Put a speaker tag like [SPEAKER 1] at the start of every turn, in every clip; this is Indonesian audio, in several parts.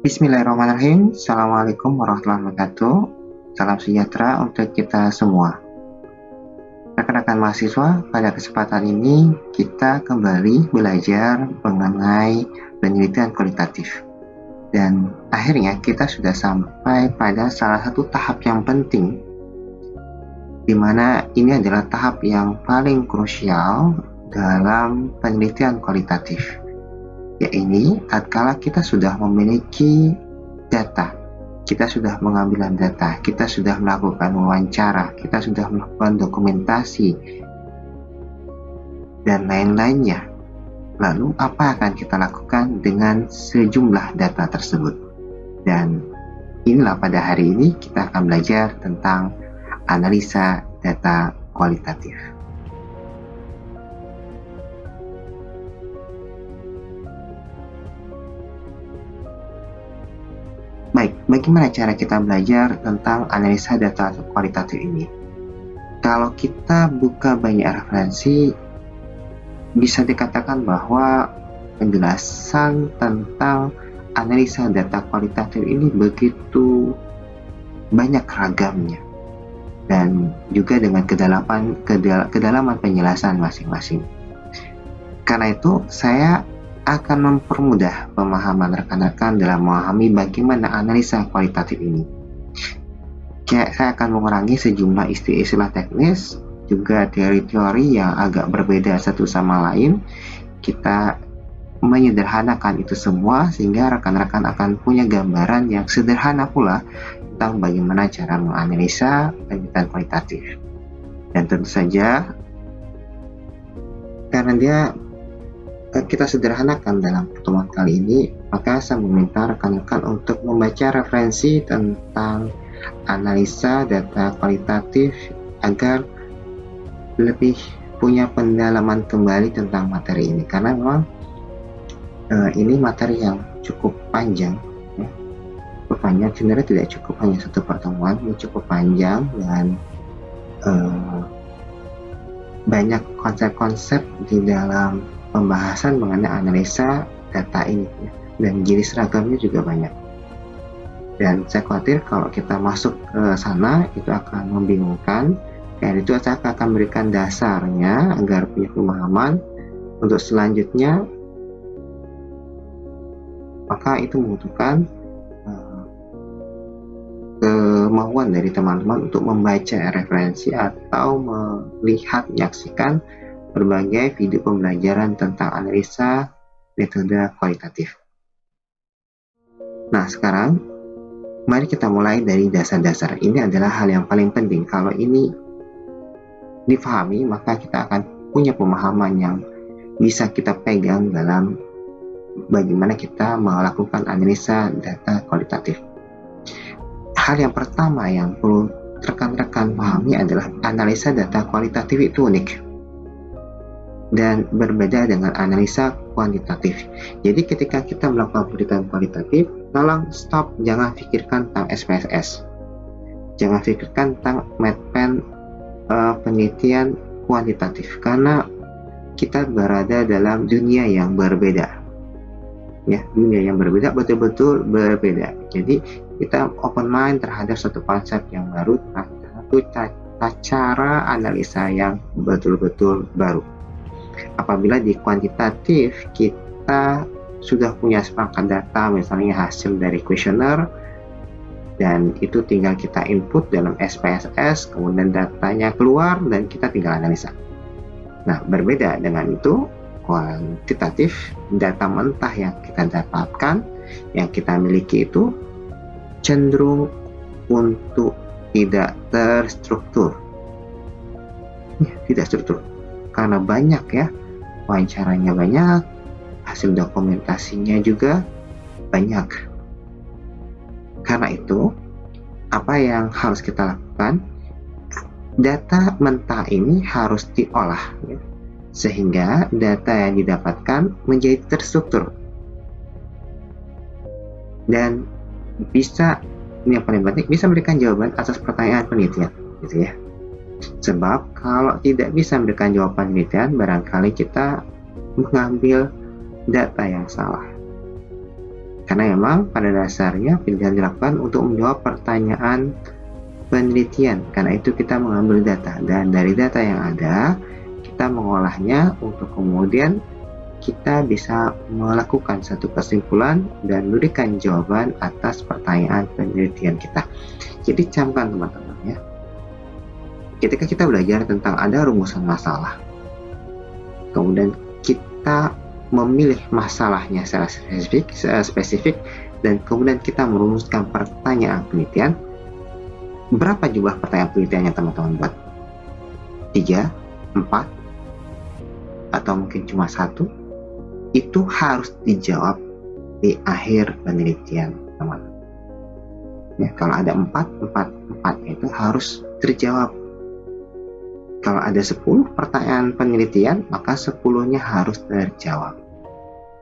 [SPEAKER 1] Bismillahirrahmanirrahim. Assalamualaikum warahmatullahi wabarakatuh. Salam sejahtera untuk kita semua. Rekan-rekan mahasiswa, pada kesempatan ini kita kembali belajar mengenai penelitian kualitatif. Dan akhirnya kita sudah sampai pada salah satu tahap yang penting, di mana ini adalah tahap yang paling krusial dalam penelitian kualitatif, yaitu tatkala kita sudah memiliki data, kita sudah mengambil data, kita sudah melakukan wawancara, kita sudah melakukan dokumentasi, dan lain-lainnya. Lalu apa akan kita lakukan dengan sejumlah data tersebut? Dan inilah pada hari ini kita akan belajar tentang analisa data kualitatif. Baik, bagaimana cara kita belajar tentang analisa data kualitatif ini? Kalau kita buka banyak referensi, bisa dikatakan bahwa penjelasan tentang analisa data kualitatif ini begitu banyak ragamnya, dan juga dengan kedalaman penjelasan masing-masing. Karena itu, saya akan mempermudah pemahaman rekan-rekan dalam memahami bagaimana analisa kualitatif ini. Saya akan mengurangi sejumlah istilah teknis, juga teori-teori yang agak berbeda satu sama lain. Kita menyederhanakan itu semua sehingga rekan-rekan akan punya gambaran yang sederhana pula tentang bagaimana cara menganalisa penelitian kualitatif. Dan tentu saja, karena kita sederhanakan dalam pertemuan kali ini, maka saya meminta rekan-rekan untuk membaca referensi tentang analisa data kualitatif agar lebih punya pendalaman kembali tentang materi ini, karena memang ini materi yang cukup panjang, ya. Cukup panjang, sebenarnya tidak cukup hanya satu pertemuan, ini cukup panjang dan banyak konsep-konsep di dalam pembahasan mengenai analisa data ini, ya. Dan jenis seragamnya juga banyak. Dan saya khawatir kalau kita masuk ke sana itu akan membingungkan. Dan itu saya akan berikan dasarnya agar punya pemahaman. Untuk selanjutnya, maka itu membutuhkan kemauan dari teman-teman untuk membaca referensi atau melihat, menyaksikan berbagai video pembelajaran tentang analisa metode kualitatif. Nah, sekarang mari kita mulai dari dasar-dasar. Ini adalah hal yang paling penting. Kalau ini difahami, maka kita akan punya pemahaman yang bisa kita pegang dalam bagaimana kita melakukan analisa data kualitatif. Hal yang pertama yang perlu rekan-rekan pahami adalah analisa data kualitatif itu unik dan berbeda dengan analisa kuantitatif. Jadi ketika kita melakukan penelitian kualitatif, tolong stop, jangan pikirkan tentang SPSS, jangan pikirkan tentang MedPen penelitian kuantitatif, karena kita berada dalam dunia yang berbeda, ya, dunia yang berbeda, betul-betul berbeda. Jadi kita open mind terhadap satu konsep yang baru, satu cara analisa yang betul-betul baru. Apabila di kuantitatif kita sudah punya seperangkat data, misalnya hasil dari kuesioner, dan itu tinggal kita input dalam SPSS, kemudian datanya keluar dan kita tinggal analisa. Nah, berbeda dengan itu, kuantitatif, data mentah yang kita dapatkan, yang kita miliki itu cenderung untuk tidak terstruktur. Tidak struktur. Karena banyak, ya, wawancaranya banyak, hasil dokumentasinya juga banyak. Karena itu, apa yang harus kita lakukan? Data mentah ini harus diolah, ya, sehingga data yang didapatkan menjadi terstruktur dan bisa, yang paling penting, bisa memberikan jawaban atas pertanyaan penelitian, gitu ya. Sebab kalau tidak bisa memberikan jawaban penelitian, barangkali kita mengambil data yang salah. Karena memang pada dasarnya penelitian dilakukan untuk menjawab pertanyaan penelitian. Karena itu kita mengambil data, dan dari data yang ada kita mengolahnya untuk kemudian kita bisa melakukan satu kesimpulan dan memberikan jawaban atas pertanyaan penelitian kita. Jadi camkan teman-teman ya. Ketika kita belajar tentang ada rumusan masalah, kemudian kita memilih masalahnya secara spesifik, dan kemudian kita merumuskan pertanyaan penelitian. Berapa jumlah pertanyaan penelitiannya teman-teman buat? 3, 4, atau mungkin cuma 1? Itu harus dijawab di akhir penelitian, teman. Ya, kalau ada 4 itu harus terjawab. Kalau ada 10 pertanyaan penelitian, maka 10-nya harus terjawab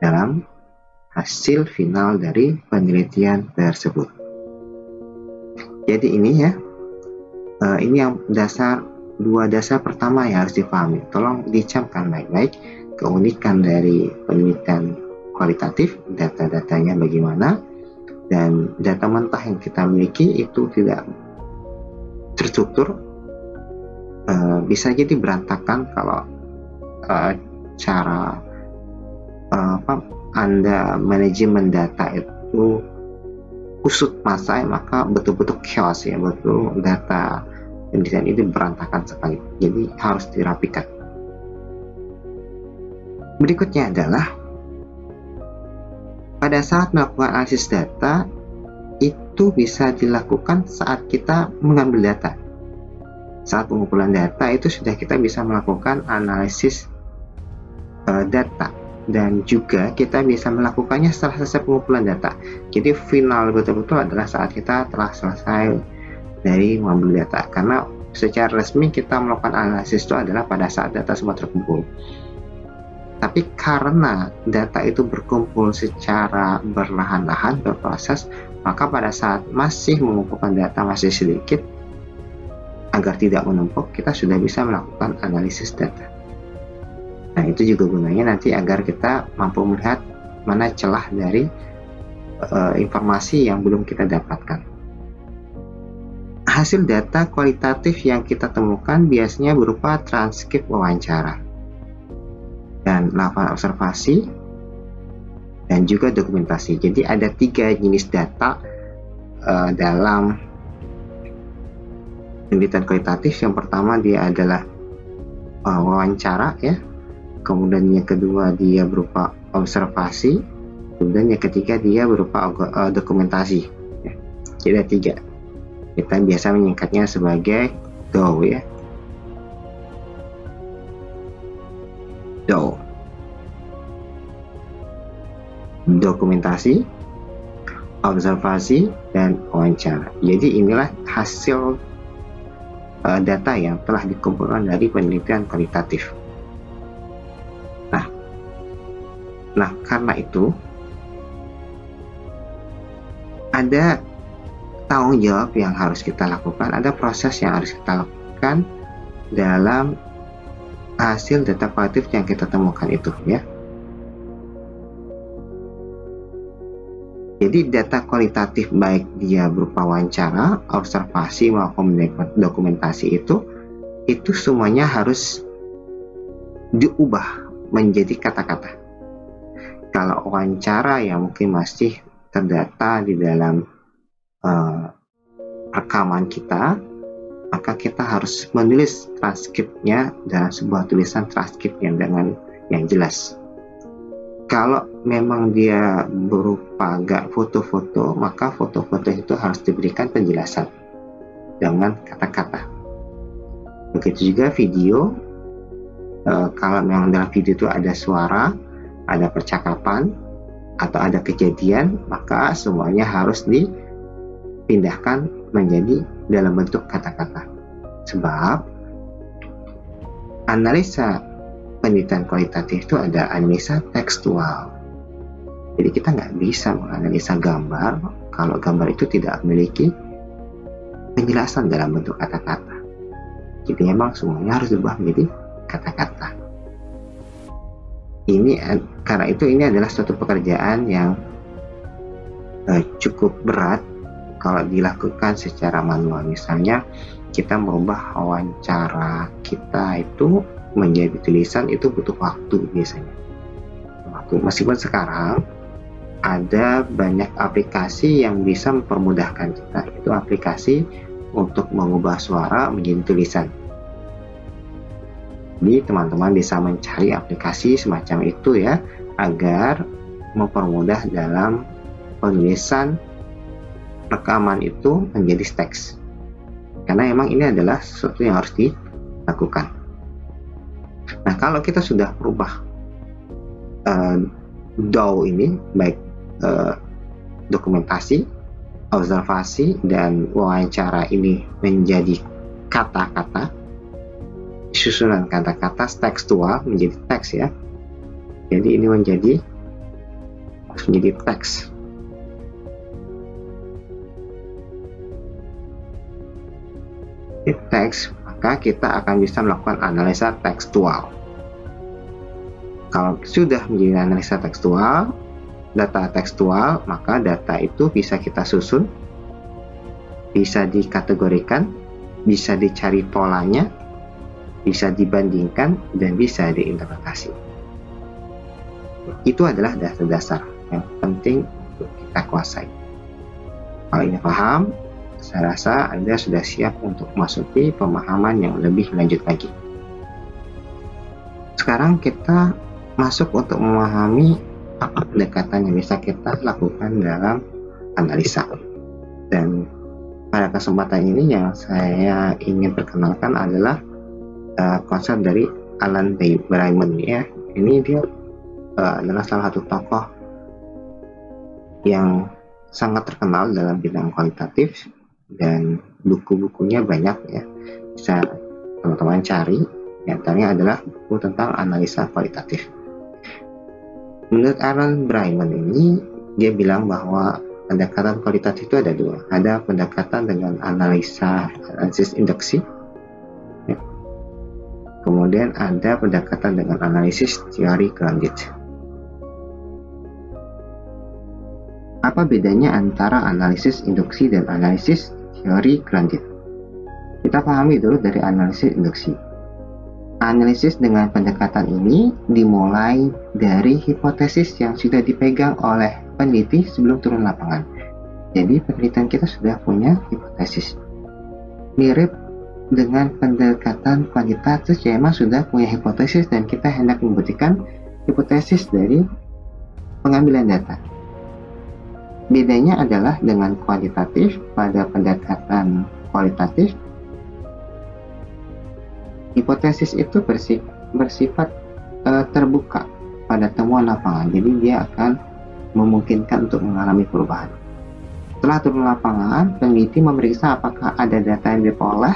[SPEAKER 1] dalam hasil final dari penelitian tersebut. Jadi ini ya, ini yang dua dasar pertama yang harus dipahami. Tolong dicamkan baik-baik keunikan dari penelitian kualitatif, data-datanya bagaimana, dan data mentah yang kita miliki itu tidak terstruktur, bisa jadi berantakan kalau cara Anda manajemen data itu kusut masa, maka betul-betul chaos ya, betul data penelitian itu berantakan sekali. Jadi harus dirapikan. Berikutnya adalah pada saat melakukan analisis data itu bisa dilakukan saat kita mengambil data. Saat pengumpulan data itu sudah kita bisa melakukan analisis data, dan juga kita bisa melakukannya setelah selesai pengumpulan data. Jadi final betul-betul adalah saat kita telah selesai dari mengambil data, karena secara resmi kita melakukan analisis itu adalah pada saat data semua terkumpul. Tapi karena data itu berkumpul secara berlahan-lahan, berproses, maka pada saat masih mengumpulkan data masih sedikit, agar tidak menumpuk, kita sudah bisa melakukan analisis data. Nah, itu juga gunanya nanti agar kita mampu melihat mana celah dari informasi yang belum kita dapatkan. Hasil data kualitatif yang kita temukan biasanya berupa transkrip wawancara dan laporan observasi dan juga dokumentasi. Jadi ada 3 jenis data dalam penelitian kualitatif. Yang pertama dia adalah wawancara ya, kemudian yang kedua dia berupa observasi, kemudian yang ketiga dia berupa dokumentasi ya. Jadi ada 3. Kita biasa menyingkatnya sebagai DOW ya. DOW. Dokumentasi, observasi, dan wawancara. Jadi inilah hasil data yang telah dikumpulkan dari penelitian kualitatif. Nah, karena itu ada tanggung jawab yang harus kita lakukan, ada proses yang harus kita lakukan dalam hasil data kualitatif yang kita temukan itu ya. Jadi data kualitatif baik dia berupa wawancara, observasi maupun dokumentasi itu semuanya harus diubah menjadi kata-kata. Kalau wawancara yang mungkin masih terdata di dalam rekaman kita, maka kita harus menulis transkripnya dalam sebuah tulisan transkrip yang jelas. Kalau memang dia berupa foto-foto, maka foto-foto itu harus diberikan penjelasan dengan kata-kata. Begitu juga video, kalau memang dalam video itu ada suara, ada percakapan, atau ada kejadian, maka semuanya harus dipindahkan menjadi dalam bentuk kata-kata. Sebab analisa penelitian kualitatif itu ada analisa tekstual. Jadi kita nggak bisa menganalisa gambar kalau gambar itu tidak memiliki penjelasan dalam bentuk kata-kata. Jadi memang semuanya harus diubah menjadi kata-kata. Karena itu ini adalah suatu pekerjaan yang cukup berat kalau dilakukan secara manual. Misalnya kita merubah wawancara kita itu menjadi tulisan, itu butuh waktu biasanya. Meskipun sekarang ada banyak aplikasi yang bisa mempermudahkan kita, itu aplikasi untuk mengubah suara menjadi tulisan. Jadi teman-teman bisa mencari aplikasi semacam itu ya, agar mempermudah dalam penulisan rekaman itu menjadi teks. Karena memang ini adalah sesuatu yang harus dilakukan. Nah, kalau kita sudah merubah DAW ini, baik dokumentasi, observasi, dan wawancara ini menjadi kata-kata, susunan kata-kata tekstual menjadi teks ya. Jadi ini menjadi teks. Teks, maka kita akan bisa melakukan analisa tekstual. Kalau sudah menjadi analisa tekstual, data tekstual, maka data itu bisa kita susun, bisa dikategorikan, bisa dicari polanya, bisa dibandingkan, dan bisa diinterpretasi. Itu adalah dasar-dasar yang penting untuk kita kuasai. Kalau ini paham, saya rasa Anda sudah siap untuk memasuki pemahaman yang lebih lanjut lagi. Sekarang kita masuk untuk memahami apa pendekatan yang bisa kita lakukan dalam analisa. Dan pada kesempatan ini yang saya ingin perkenalkan adalah konsep dari Alan Bryman ya. Ini dia adalah salah satu tokoh yang sangat terkenal dalam bidang kualitatif, dan buku-bukunya banyak ya, bisa teman-teman cari. Yang antaranya adalah buku tentang analisa kualitatif. Menurut Alan Bryman ini, dia bilang bahwa pendekatan kualitatif itu ada dua. Ada pendekatan dengan analisis induksi, ya. Kemudian ada pendekatan dengan analisis teori grounded. Apa bedanya antara analisis induksi dan analisis teori grounded? Kita pahami dulu dari analisis induksi. Analisis dengan pendekatan ini dimulai dari hipotesis yang sudah dipegang oleh peneliti sebelum turun lapangan. Jadi penelitian kita sudah punya hipotesis. Mirip dengan pendekatan kuantitatif, memang sudah punya hipotesis dan kita hendak membuktikan hipotesis dari pengambilan data. Bedanya adalah dengan kuantitatif, pada pendekatan kualitatif, hipotesis itu bersifat terbuka pada temuan lapangan, jadi dia akan memungkinkan untuk mengalami perubahan. Setelah turun lapangan, peneliti memeriksa apakah ada data yang diperoleh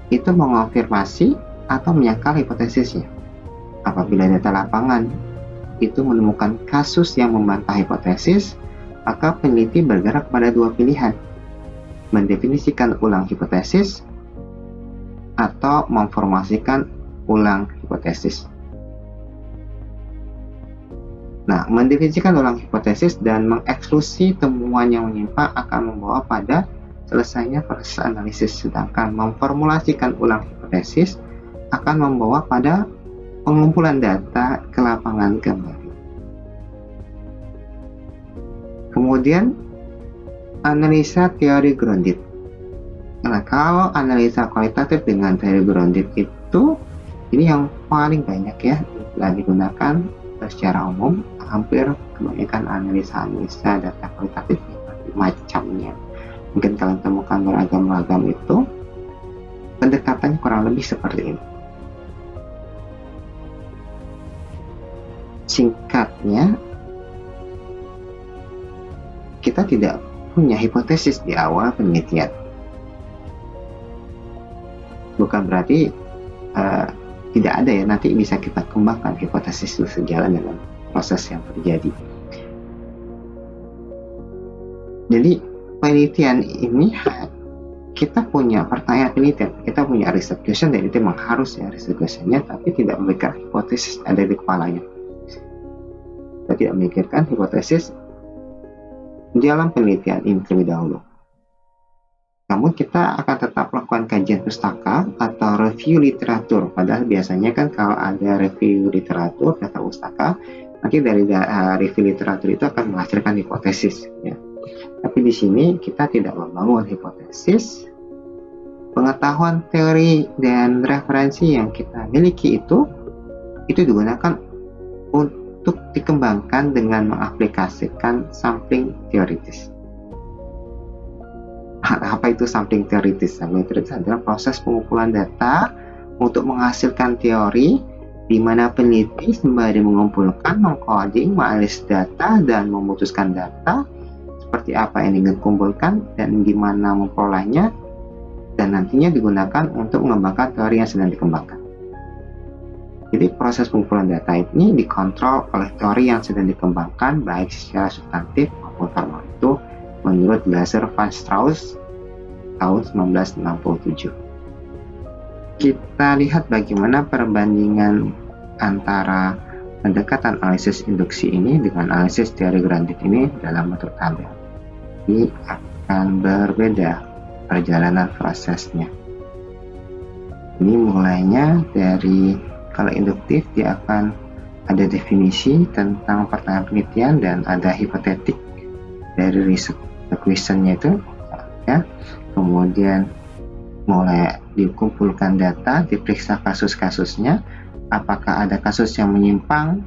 [SPEAKER 1] itu mengonfirmasi atau menyangkal hipotesisnya. Apabila data lapangan itu menemukan kasus yang membantah hipotesis, maka peneliti bergerak pada dua pilihan: mendefinisikan ulang hipotesis atau memformulasikan ulang hipotesis. Nah, mendefinisikan ulang hipotesis dan mengeksklusi temuan yang menyimpang akan membawa pada selesainya proses analisis, sedangkan memformulasikan ulang hipotesis akan membawa pada pengumpulan data ke lapangan kembali. Kemudian, analisa teori grounded. Nah, kalau analisa kualitatif dengan teori grounded itu, ini yang paling banyak ya digunakan secara umum. Hampir kebanyakan analisa data kualitatif macamnya. Mungkin kalian temukan beragam-ragam itu, pendekatannya kurang lebih seperti ini. Singkatnya, kita tidak punya hipotesis di awal penelitian. Bukan berarti tidak ada ya, nanti bisa kita kembangkan hipotesis itu sejalan dengan proses yang terjadi. Jadi penelitian ini kita punya pertanyaan penelitian, kita punya riset question, dan itu memang harus ya riset questionnya, tapi tidak memikirkan hipotesis ada di kepalanya. Kita tidak memikirkan hipotesis dalam penelitian ini terlebih dahulu. Namun kita akan tetap melakukan kajian pustaka atau review literatur. Padahal biasanya kan kalau ada review literatur data pustaka, nanti dari review literatur itu akan menghasilkan hipotesis. Ya. Tapi di sini kita tidak membangun hipotesis. Pengetahuan teori dan referensi yang kita miliki itu digunakan untuk dikembangkan dengan mengaplikasikan sampling teoritis. Apa itu sampling teoritis? Sampling teoritis adalah proses pengumpulan data untuk menghasilkan teori di mana peneliti sembari mengumpulkan, mengcoding, menganalisis data, dan memutuskan data seperti apa yang ingin dikumpulkan dan gimana memperolehnya, dan nantinya digunakan untuk mengembangkan teori yang sedang dikembangkan. Jadi proses pengumpulan data ini dikontrol oleh teori yang sedang dikembangkan baik secara substantif maupun formal. Itu menurut Glaser van Strauss tahun 1967. Kita lihat bagaimana perbandingan antara pendekatan analisis induksi ini dengan analisis teori grounded ini dalam bentuk tabel. Ini akan berbeda perjalanan prosesnya. Ini mulainya dari kalau induktif dia akan ada definisi tentang pertanyaan penelitian dan ada hipotetik dari riset questionnya itu, ya. Kemudian mulai dikumpulkan data, diperiksa kasus-kasusnya, apakah ada kasus yang menyimpang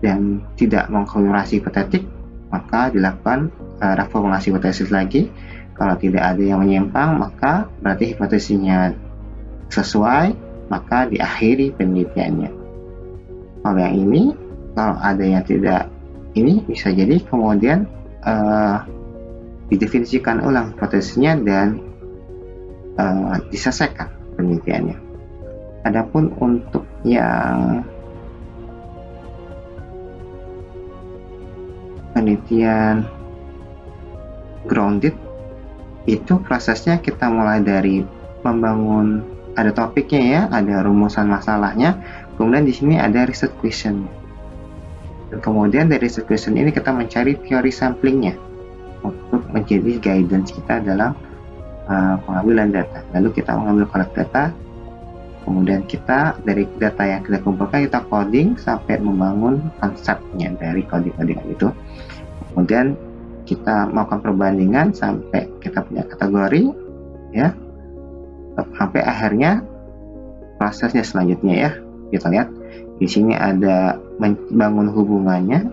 [SPEAKER 1] dan tidak mengkonfirmasi hipotetik, maka dilakukan reformulasi hipotesis lagi. Kalau tidak ada yang menyimpang, maka berarti hipotesisnya sesuai, maka diakhiri penelitiannya. Kalau yang ini, kalau ada yang tidak ini, bisa jadi kemudian didefinisikan ulang hipotesisnya dan diselesaikan penelitiannya. Adapun untuk yang penelitian grounded, itu prosesnya kita mulai dari membangun, ada topiknya ya, ada rumusan masalahnya, kemudian di sini ada research question. Dan kemudian dari research question ini kita mencari teori samplingnya untuk menjadi guidance kita dalam pengambilan data. Lalu kita mengambil collect data, kemudian kita dari data yang kita kumpulkan kita coding sampai membangun konsepnya dari coding-codingan itu. Kemudian kita melakukan perbandingan sampai kita punya kategori, ya, sampai akhirnya prosesnya selanjutnya ya. Kita lihat di sini ada membangun hubungannya,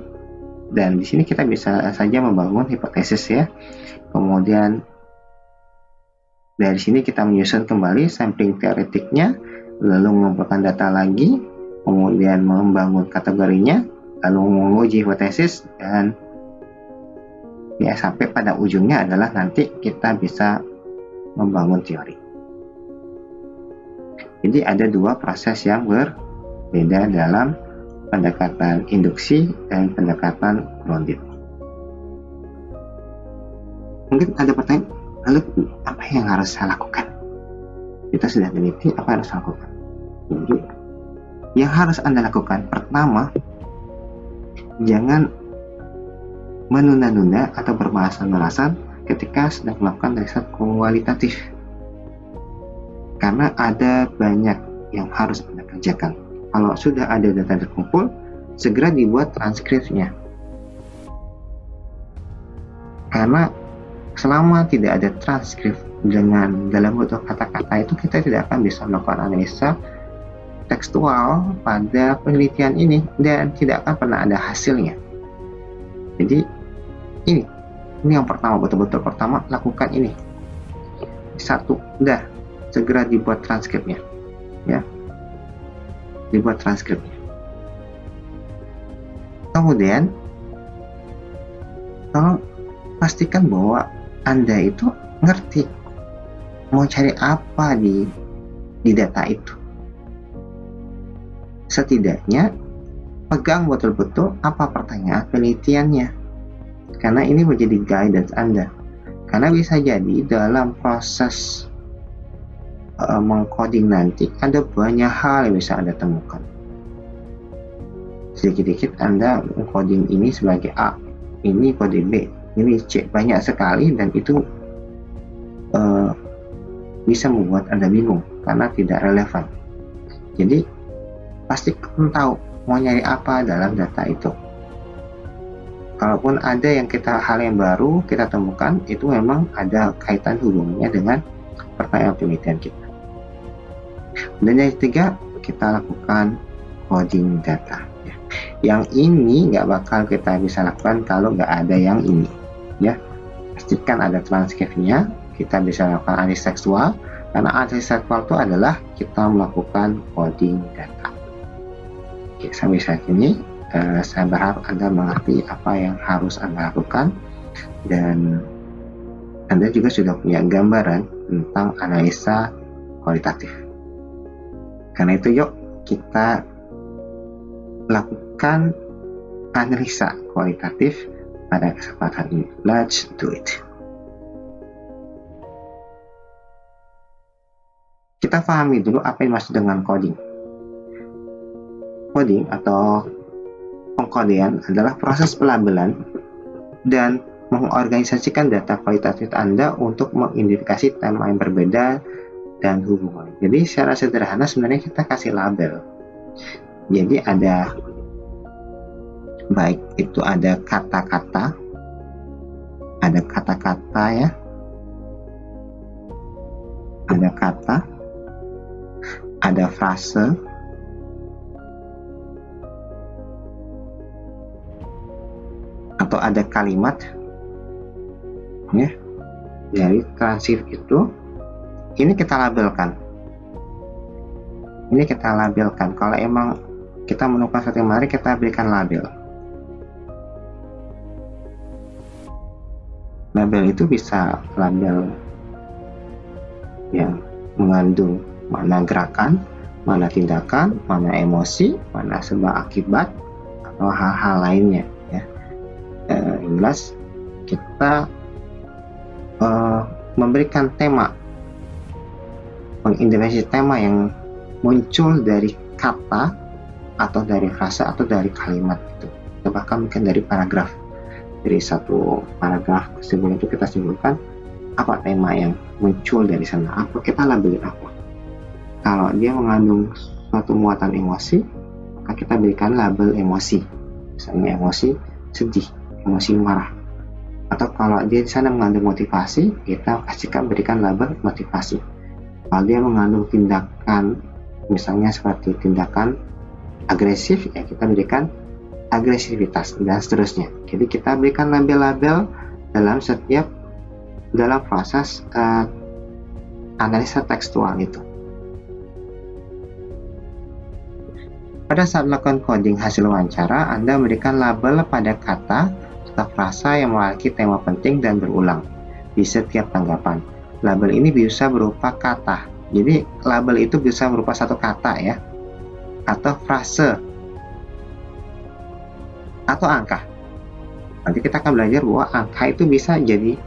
[SPEAKER 1] dan di sini kita bisa saja membangun hipotesis ya. Kemudian dari sini kita menyusun kembali sampling teoretiknya, lalu mengumpulkan data lagi, kemudian membangun kategorinya, lalu menguji hipotesis, dan ya sampai pada ujungnya adalah nanti kita bisa membangun teori. Jadi ada dua proses yang berbeda dalam pendekatan induksi dan pendekatan grounded. Mungkin ada pertanyaan, lalu apa yang harus saya lakukan? Kita sudah teliti, apa yang harus saya lakukan? Jadi, yang harus Anda lakukan pertama, jangan menunda-nunda atau bermalasan-malasan ketika sedang melakukan riset kualitatif. Karena ada banyak yang harus Anda kerjakan. Kalau sudah ada data terkumpul, segera dibuat transkripnya. Karena selama tidak ada transkrip dengan dalam bentuk kata-kata itu, kita tidak akan bisa melakukan analisa tekstual pada penelitian ini dan tidak akan pernah ada hasilnya. Jadi ini yang pertama, betul-betul pertama lakukan ini. Satu, udah segera dibuat transkripnya, ya, dibuat transkripnya. Kemudian pastikan bahwa Anda itu ngerti mau cari apa di data itu. Setidaknya pegang betul-betul apa pertanyaan penelitiannya, karena ini menjadi guidance Anda. Karena bisa jadi dalam proses mengcoding nanti ada banyak hal yang bisa Anda temukan. Sedikit-sedikit Anda mengcoding ini sebagai A, ini kode B, Ini banyak sekali, dan itu bisa membuat Anda bingung karena tidak relevan. Jadi pasti kamu tahu mau nyari apa dalam data itu. Kalaupun ada hal yang baru kita temukan, itu memang ada kaitan hubungannya dengan pertanyaan penelitian kita. Dan yang ketiga, kita lakukan coding data. Yang ini nggak bakal kita bisa lakukan kalau nggak ada yang ini, ya. Pastikan ada transkripnya. Kita bisa lakukan analisis tekstual, karena analisis tekstual itu adalah kita melakukan coding data. Oke, sampai saat ini saya berharap Anda mengerti apa yang harus Anda lakukan, dan Anda juga sudah punya gambaran tentang analisa kualitatif. Karena itu, yuk kita lakukan analisa kualitatif pada kesempatan ini. Let's do it. Kita pahami dulu apa yang dimaksud dengan coding. Coding atau pengkodean adalah proses pelabelan dan mengorganisasikan data kualitatif Anda untuk mengidentifikasi tema yang berbeda dan hubungan. Jadi secara sederhana sebenarnya kita kasih label. Jadi ada, baik itu ada kata-kata, ya, ada kata, ada frase, atau ada kalimat, ya. Dari transkrip itu, ini kita labelkan. Kalau emang kita menemukan sesuatu yang menarik, kita berikan label. Label itu bisa label yang mengandung mana gerakan, mana tindakan, mana emosi, mana sebab akibat, atau hal-hal lainnya, ya. Yang jelas kita memberikan tema, mengidentifikasi tema yang muncul dari kata atau dari frase atau dari kalimat itu, atau bahkan mungkin dari paragraf. Dari satu paragraf sebelum itu kita simpulkan apa tema yang muncul dari sana, apa kita labelin apa. Kalau dia mengandung suatu muatan emosi, maka kita berikan label emosi, misalnya emosi sedih, emosi marah. Atau kalau dia di sana mengandung motivasi, kita berikan label motivasi. Kalau dia mengandung tindakan, misalnya seperti tindakan agresif, ya kita berikan agresivitas, dan seterusnya. Jadi kita berikan label-label dalam proses analisa tekstual itu. Pada saat melakukan coding hasil wawancara, Anda memberikan label pada kata atau frasa yang memiliki tema penting dan berulang di setiap tanggapan. Label ini bisa berupa kata. Jadi label itu bisa berupa satu kata, ya, atau frase, atau angka. Nanti kita akan belajar bahwa angka itu bisa jadi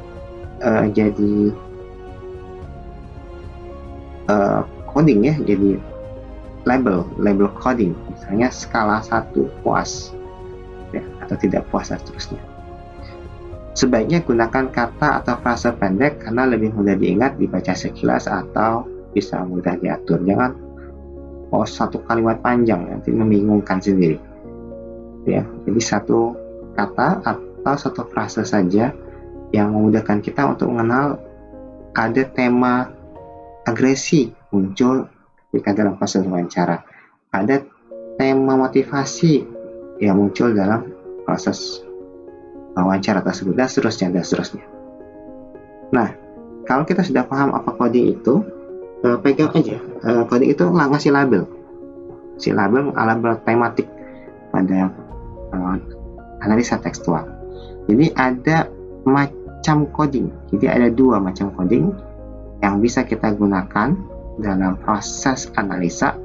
[SPEAKER 1] coding, ya, jadi label coding, misalnya skala 1 puas, ya, atau tidak puas, dan seterusnya. Sebaiknya gunakan kata atau frase pendek karena lebih mudah diingat, dibaca sekilas, atau bisa mudah diatur. Jangan satu kalimat panjang, nanti membingungkan sendiri, ya. Jadi satu kata atau satu frase saja yang memudahkan kita untuk mengenal ada tema agresi muncul ketika dalam proses wawancara, ada tema motivasi yang muncul dalam proses wawancara tersebut, dan seterusnya. Nah, kalau kita sudah paham apa coding itu, pegang aja. Coding itu ngasih label tematik pada analisa tekstual. Jadi ada macam coding. Jadi ada dua macam coding yang bisa kita gunakan dalam proses analisa.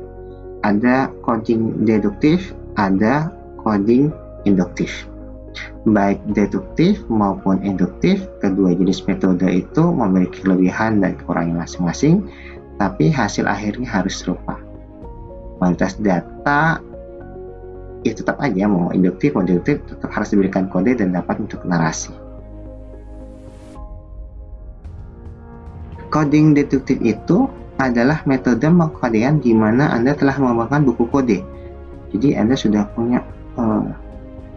[SPEAKER 1] Ada coding deduktif, ada coding induktif. Baik deduktif maupun induktif, kedua jenis metode itu memiliki kelebihan dan kekurangan masing-masing, tapi hasil akhirnya harus serupa. Kualitas data tetap aja, mau induktif mau deduktif, tetap harus diberikan kode dan dapat untuk narasi. Coding deduktif itu adalah metode pengkodean di mana Anda telah mengembangkan buku kode. Jadi Anda sudah punya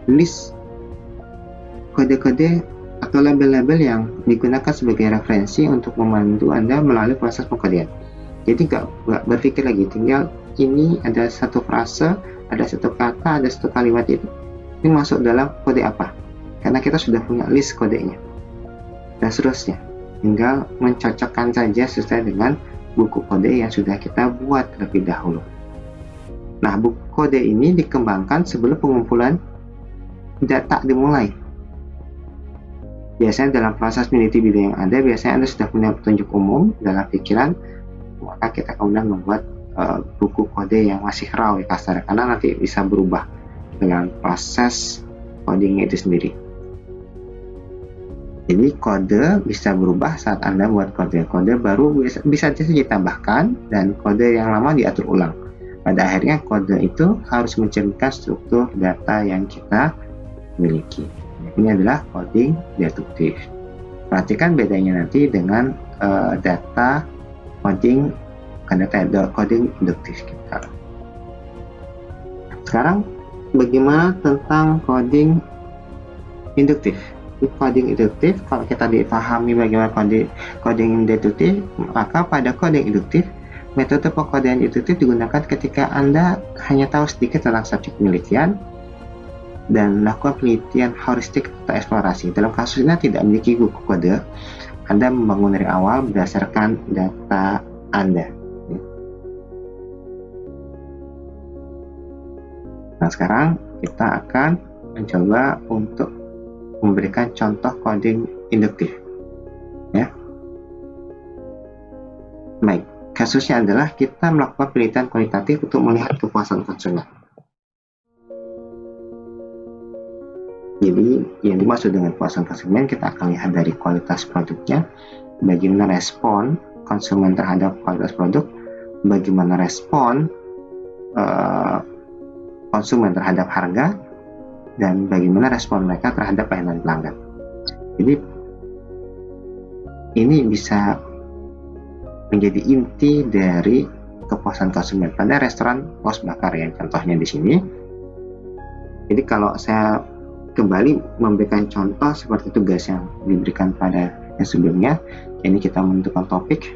[SPEAKER 1] list kode-kode atau label-label yang digunakan sebagai referensi untuk membantu Anda melalui proses pengkodean. Jadi nggak berpikir lagi, tinggal ini ada satu frase, ada satu kata, ada satu kalimat ini masuk dalam kode apa, karena kita sudah punya list kodenya dan seterusnya. Tinggal mencocokkan saja sesuai dengan buku kode yang sudah kita buat terlebih dahulu. Nah, buku kode ini dikembangkan sebelum pengumpulan data dimulai. Biasanya dalam proses Unity Video yang ada, biasanya Anda sudah punya petunjuk umum dalam pikiran, maka kita kemudian membuat buku kode yang masih raw ya kasar, karena nanti bisa berubah dengan proses codingnya itu sendiri. Jadi kode bisa berubah saat Anda buat kode baru bisa saja ditambahkan dan kode yang lama diatur ulang. Pada akhirnya kode itu harus mencerminkan struktur data yang kita miliki. Ini adalah coding deduktif. Perhatikan bedanya nanti dengan data coding induktif kita. Sekarang bagaimana tentang coding induktif? Coding induktif, kalau kita dipahami bagaimana coding deduktif, maka pada coding induktif, metode pengkodean induktif digunakan ketika Anda hanya tahu sedikit tentang subjek penelitian dan melakukan penelitian heuristik atau eksplorasi. Dalam kasus ini tidak memiliki buku kode, Anda membangun dari awal berdasarkan data Anda. Nah, sekarang kita akan mencoba untuk memberikan contoh coding induktif. Ya. Baik, kasusnya adalah kita melakukan penelitian kualitatif untuk melihat kepuasan konsumen. Jadi, yang dimaksud dengan kepuasan konsumen, kita akan lihat dari kualitas produknya, bagaimana respon konsumen terhadap kualitas produk, bagaimana respon konsumen terhadap harga, dan bagaimana respon mereka terhadap pelayanan pelanggan. Jadi ini bisa menjadi inti dari kepuasan konsumen pada restoran Paus Bakar yang contohnya di sini. Jadi kalau saya kembali memberikan contoh seperti tugas yang diberikan pada yang sebelumnya, ini kita menentukan topik,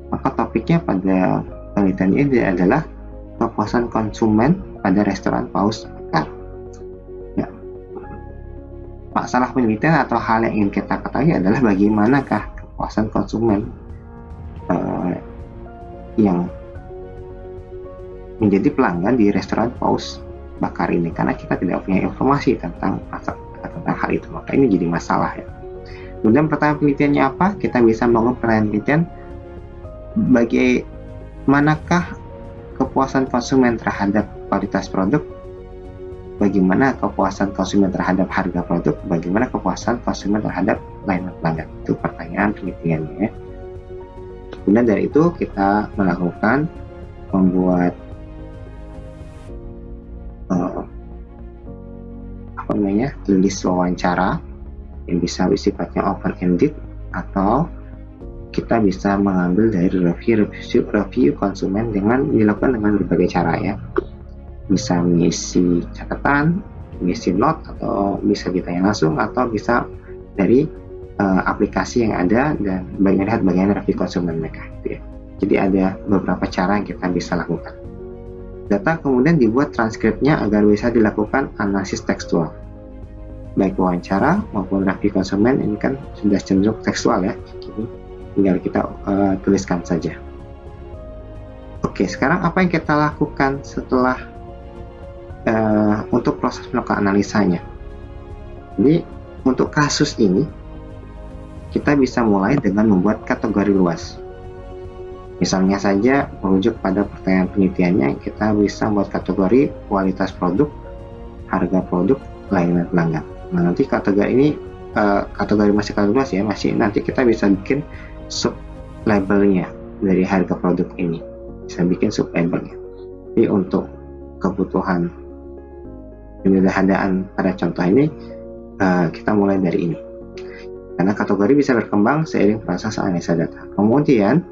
[SPEAKER 1] maka topiknya pada penelitian ini adalah kepuasan konsumen pada restoran Paus Bakar. Masalah penelitian atau hal yang ingin kita ketahui adalah bagaimanakah kepuasan konsumen yang menjadi pelanggan di restoran Paus Bakar ini, karena kita tidak punya informasi tentang hal itu, maka ini jadi masalah ya. Kemudian pertanyaan penelitiannya apa? Kita bisa membangun pertanyaan penelitian bagaimanakah kepuasan konsumen terhadap kualitas produk, bagaimana kepuasan konsumen terhadap harga produk, bagaimana kepuasan konsumen terhadap layanan pelanggan. Itu pertanyaan penelitiannya. Kemudian dari itu kita membuat list wawancara yang bisa sifatnya open-ended, atau kita bisa mengambil dari review konsumen dengan dilakukan dengan berbagai cara ya. Bisa mengisi catatan, mengisi note, atau bisa ditanya langsung, atau bisa dari aplikasi yang ada dan melihat bagaimana review konsumen mereka gitu ya. Jadi ada beberapa cara yang kita bisa lakukan. Data kemudian dibuat transkripnya agar bisa dilakukan analisis tekstual, baik wawancara maupun review konsumen ini kan sudah cenderung tekstual ya, jadi tinggal kita tuliskan saja. Oke, sekarang apa yang kita lakukan setelah untuk proses melakukan analisanya? Jadi untuk kasus ini kita bisa mulai dengan membuat kategori luas. Misalnya saja merujuk pada pertanyaan penelitiannya, kita bisa membuat kategori kualitas produk, harga produk, layanan pelanggan. Nah, nanti kategori ini kategori masih luas ya, masih nanti kita bisa bikin sub labelnya dari harga produk ini, bisa bikin sub labelnya. Jadi untuk kebutuhan penyederhanaan pada contoh ini kita mulai dari ini. karena kategori bisa berkembang seiring proses analisa data. Kemudian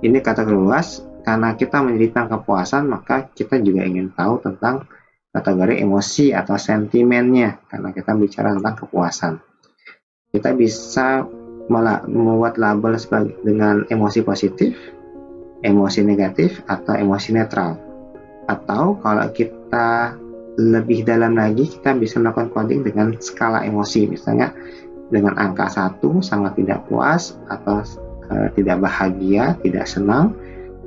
[SPEAKER 1] ini kategori luas, karena kita menjadi tentang kepuasan, maka kita juga ingin tahu tentang kategori emosi atau sentimennya, karena kita bicara tentang kepuasan. Kita bisa membuat label dengan emosi positif, emosi negatif, atau emosi netral. Atau kalau kita lebih dalam lagi, kita bisa melakukan coding dengan skala emosi, misalnya dengan angka 1 sangat tidak puas atau tidak bahagia, tidak senang,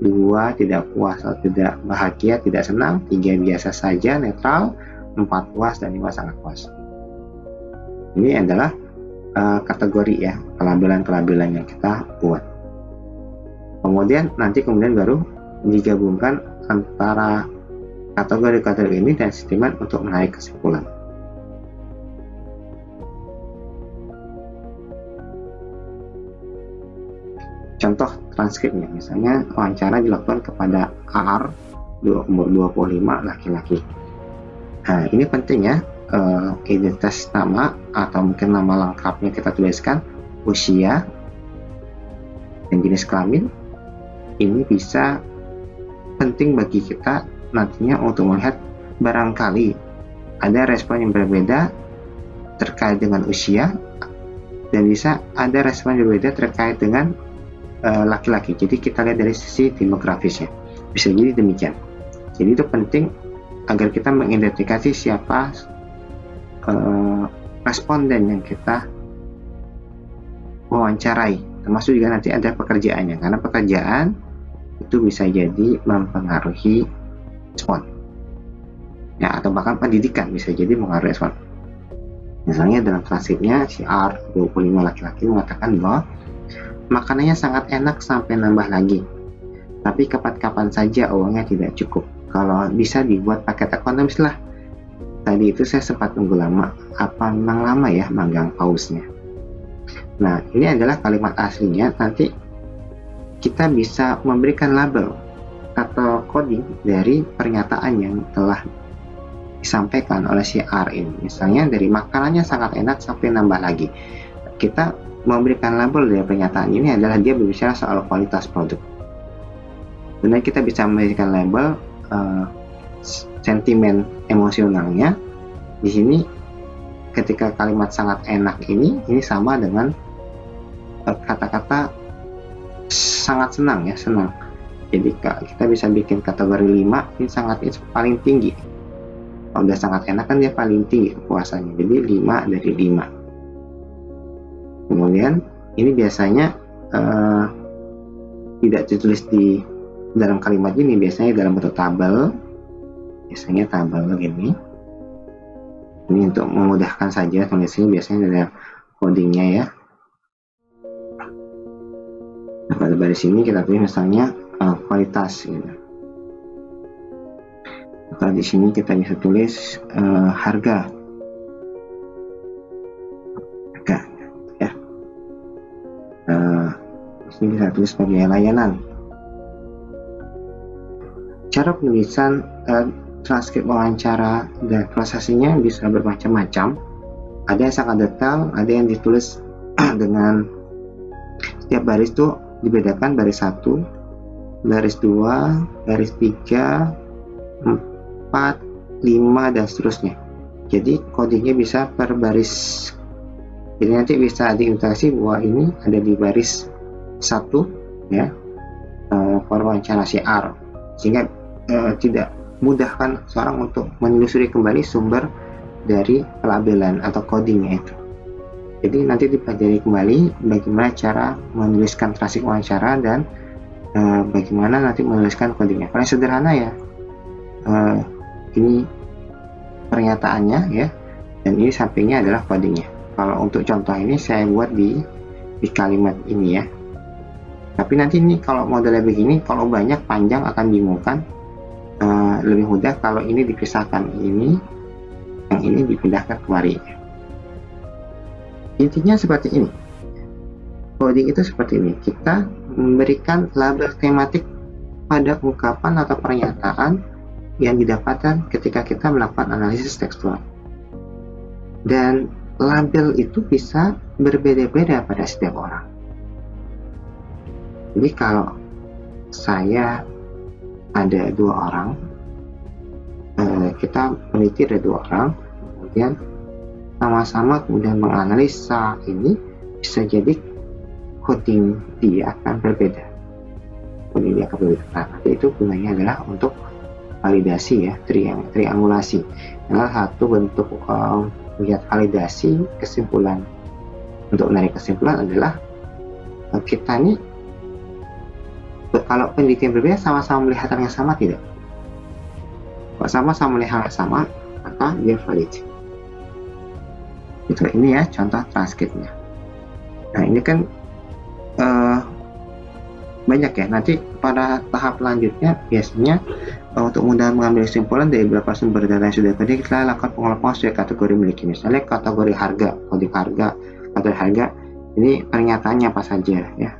[SPEAKER 1] 2 tidak puas atau tidak bahagia, tidak senang, 3 biasa saja, netral, 4 puas, dan 5 sangat puas. Ini adalah kategori ya, pelabelan-pelabelan yang kita buat. Kemudian baru digabungkan antara kategori-kategori ini dan sentimen untuk menarik kesimpulan. Contoh transkripnya, misalnya wawancara dilakukan kepada AR umur 25, laki-laki. Nah, ini penting ya, identitas nama atau mungkin nama lengkapnya kita tuliskan, usia, dan jenis kelamin. Ini bisa penting bagi kita nantinya untuk melihat barangkali ada respon yang berbeda terkait dengan usia, dan bisa ada respon yang berbeda terkait dengan laki-laki. Jadi kita lihat dari sisi demografisnya, bisa jadi demikian. Jadi itu penting agar kita mengidentifikasi siapa responden yang kita wawancarai, termasuk juga nanti ada pekerjaannya, karena pekerjaan itu bisa jadi mempengaruhi respon ya, atau bahkan pendidikan bisa jadi mempengaruhi respon. Misalnya dalam transkripnya si R 25 laki-laki mengatakan bahwa makanannya sangat enak sampai nambah lagi, tapi kapan-kapan saja uangnya tidak cukup. Kalau bisa dibuat paket ekonomis lah. Tadi itu saya sempat nunggu lama. Apa memang lama ya manggang pausnya? Nah, ini adalah kalimat aslinya. Nanti kita bisa memberikan label atau coding dari pernyataan yang telah disampaikan oleh si R ini. Misalnya dari makanannya sangat enak sampai nambah lagi. Kita memberikan label dari pernyataan ini adalah dia berbicara soal kualitas produk. Dan kita bisa memberikan label sentimen emosionalnya. Di sini ketika kalimat sangat enak ini sama dengan kata-kata sangat senang ya, senang. Jadi kita bisa bikin kategori 5, ini sangat paling tinggi. Kalau udah sangat enak kan dia paling tinggi kepuasannya. Jadi 5 dari 5. Kemudian ini biasanya tidak ditulis di dalam kalimat ini, biasanya dalam bentuk tabel, biasanya tabel begini. Ini untuk memudahkan saja tulisnya, biasanya ada codingnya ya. Nah, pada baris ini kita tulis misalnya kualitas gitu. Atau di sini kita bisa tulis harga. Ini bisa tulis sebagai layanan. Cara penulisan transkrip wawancara dan prosesnya bisa bermacam-macam. Ada yang sangat detail, ada yang ditulis dengan setiap baris tuh dibedakan, baris 1, baris 2, baris 3, 4, 5, dan seterusnya. Jadi codingnya bisa per baris. Jadi nanti bisa diindikasi bahwa ini ada di baris 1 ya, wawancara si R, sehingga tidak mudahkan seorang untuk menelusuri kembali sumber dari pelabelan atau codingnya itu. Jadi nanti dipelajari kembali bagaimana cara menuliskan transkrip wawancara dan bagaimana nanti menuliskan codingnya. Paling sederhana ya, ini pernyataannya ya, dan ini sampingnya adalah codingnya. Kalau untuk contoh ini saya buat di kalimat ini ya. Tapi nanti ini kalau modelnya begini, kalau banyak panjang akan bingungkan. Lebih mudah kalau ini dipisahkan, ini yang ini dipindahkan kemari. Intinya seperti ini. Coding itu seperti ini. Kita memberikan label tematik pada ungkapan atau pernyataan yang didapatkan ketika kita melakukan analisis tekstual. Dan label itu bisa berbeda-beda pada setiap orang. Jadi kalau saya ada 2 orang, kita meneliti ada 2 orang, kemudian sama-sama kemudian menganalisa ini, bisa jadi coding dia akan berbeda. Nah, nanti itu gunanya adalah untuk validasi ya, triangulasi. Salah satu bentuk melihat validasi kesimpulan. Untuk menarik kesimpulan adalah kita nih, kalau penelitian berbeda sama-sama melihat hal yang sama tidak? Kalau sama-sama melihat hal yang sama, maka dia valid. Itu ini ya contoh transkripnya. Nah ini kan banyak ya. Nanti pada tahap lanjutnya biasanya untuk mudah mengambil kesimpulan dari beberapa sumber data yang sudah tadi, kita lakukan pengelompokan sesuai kategori miliki. Misalnya kategori harga, kode harga, kategori harga ini pernyataannya apa saja ya.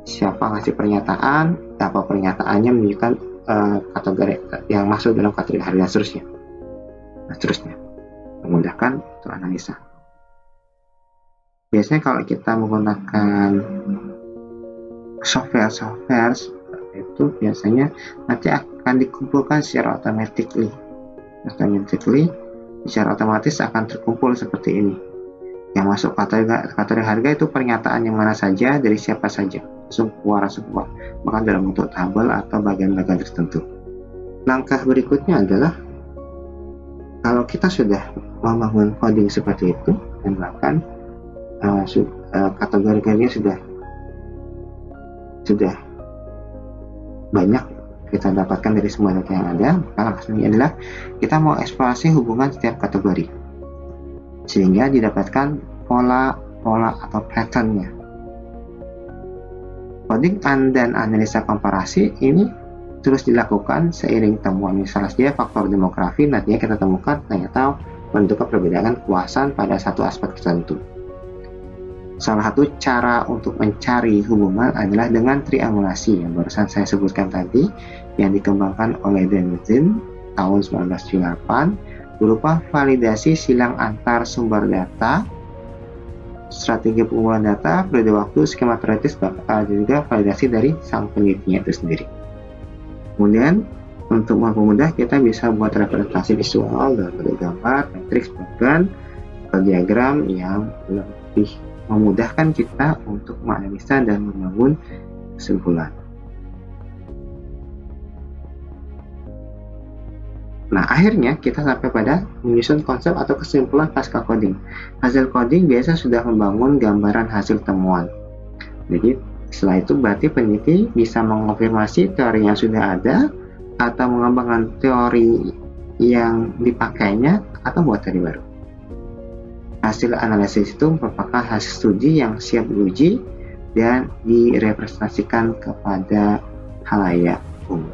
[SPEAKER 1] Siapa ngasih pernyataan, apa pernyataannya menunjukkan kategori yang masuk dalam kategori harga, seterusnya memudahkan untuk analisa. Biasanya kalau kita menggunakan software itu biasanya nanti akan dikumpulkan secara secara otomatis akan terkumpul seperti ini. Yang masuk kategori harga itu pernyataan yang mana saja dari siapa saja, langsung keluar, bahkan dalam bentuk tabel atau bagian-bagian tertentu. Langkah berikutnya adalah kalau kita sudah membangun coding seperti itu dan bahkan kategori-kategorinya sudah banyak kita dapatkan dari semua data yang ada, maka langkahnya adalah kita mau eksplorasi hubungan setiap kategori sehingga didapatkan pola atau patternnya. Coding dan analisa komparasi ini terus dilakukan seiring temuan misalnya saja faktor demografi, nantinya kita temukan ternyata menentukan perbedaan kepuasan pada satu aspek tertentu. Salah satu cara untuk mencari hubungan adalah dengan triangulasi yang barusan saya sebutkan tadi, yang dikembangkan oleh Dennison tahun 1998 berupa validasi silang antar sumber data, strategi pengumpulan data, periode waktu, skema teoritis, dan juga validasi dari sang penelitinya itu sendiri. Kemudian untuk mempermudah kita bisa buat representasi visual dalam bentuk gambar, matriks, bahkan diagram yang lebih memudahkan kita untuk menganalisa dan membangun kesimpulan. Nah, akhirnya kita sampai pada menyusun konsep atau kesimpulan pasca coding. Hasil coding biasa sudah membangun gambaran hasil temuan. Jadi, setelah itu berarti peneliti bisa mengonfirmasi teori yang sudah ada atau mengembangkan teori yang dipakainya atau buat teori baru. Hasil analisis itu merupakan hasil studi yang siap diuji dan direpresentasikan kepada khalayak umum.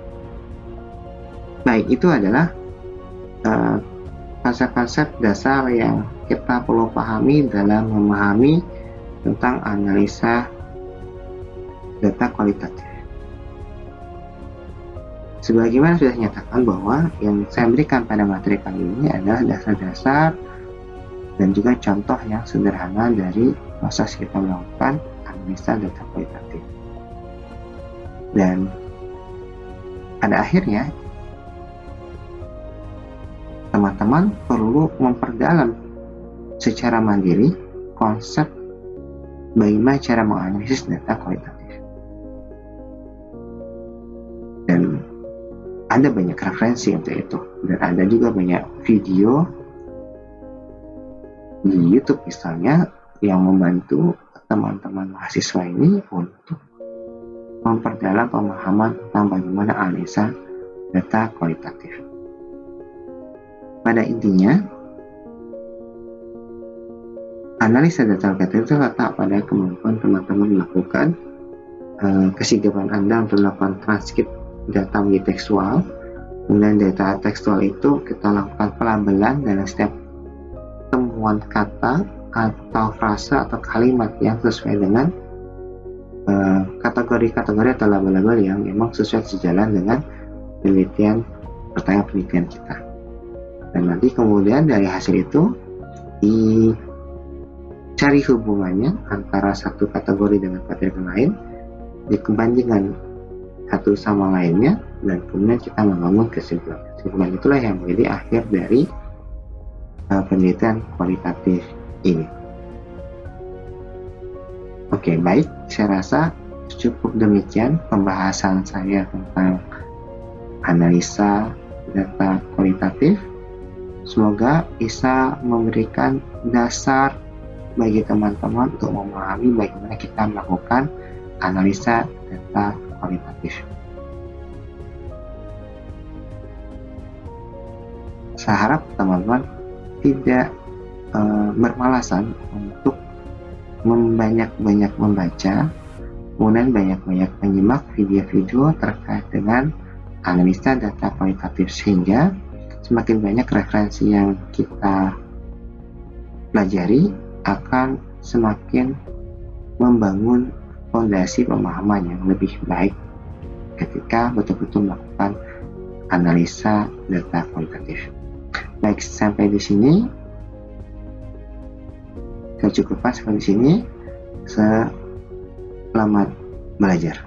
[SPEAKER 1] Baik, itu adalah konsep-konsep dasar yang kita perlu pahami dalam memahami tentang analisa data kualitatif. Sebagaimana sudah dinyatakan bahwa yang saya berikan pada materi kali ini adalah dasar-dasar dan juga contoh yang sederhana dari proses kita melakukan analisa data kualitatif. Dan pada akhirnya teman-teman perlu memperdalam secara mandiri konsep bagaimana cara menganalisis data kualitatif. Dan ada banyak referensi untuk itu, dan ada juga banyak video di YouTube misalnya yang membantu teman-teman mahasiswa ini untuk memperdalam pemahaman tentang bagaimana analisa data kualitatif. Pada intinya, analisa data kualitatif itu letak pada kemampuan teman-teman melakukan kesigapan Anda untuk melakukan transkrip data menjadi tekstual. Kemudian data tekstual itu kita lakukan pelabelan dalam setiap temuan kata atau frase atau kalimat yang sesuai dengan kategori-kategori atau label-label yang memang sesuai sejalan dengan pertanyaan penelitian kita. Dan nanti kemudian dari hasil itu dicari hubungannya antara satu kategori dengan kategori lain, dikebandingkan satu sama lainnya, dan kemudian kita membangun kesimpulan. Kesimpulan itulah yang menjadi akhir dari penelitian kualitatif ini. Oke, baik, saya rasa cukup demikian pembahasan saya tentang analisa data kualitatif. Semoga bisa memberikan dasar bagi teman-teman untuk memahami bagaimana kita melakukan analisa data kualitatif. Saya harap teman-teman tidak bermalasan untuk banyak-banyak membaca, kemudian banyak-banyak menyimak video-video terkait dengan analisa data kualitatif, sehingga semakin banyak referensi yang kita pelajari akan semakin membangun fondasi pemahaman yang lebih baik ketika betul-betul melakukan analisa data kualitatif. Baik, sampai di sini saya cukupkan sampai di sini. Selamat belajar.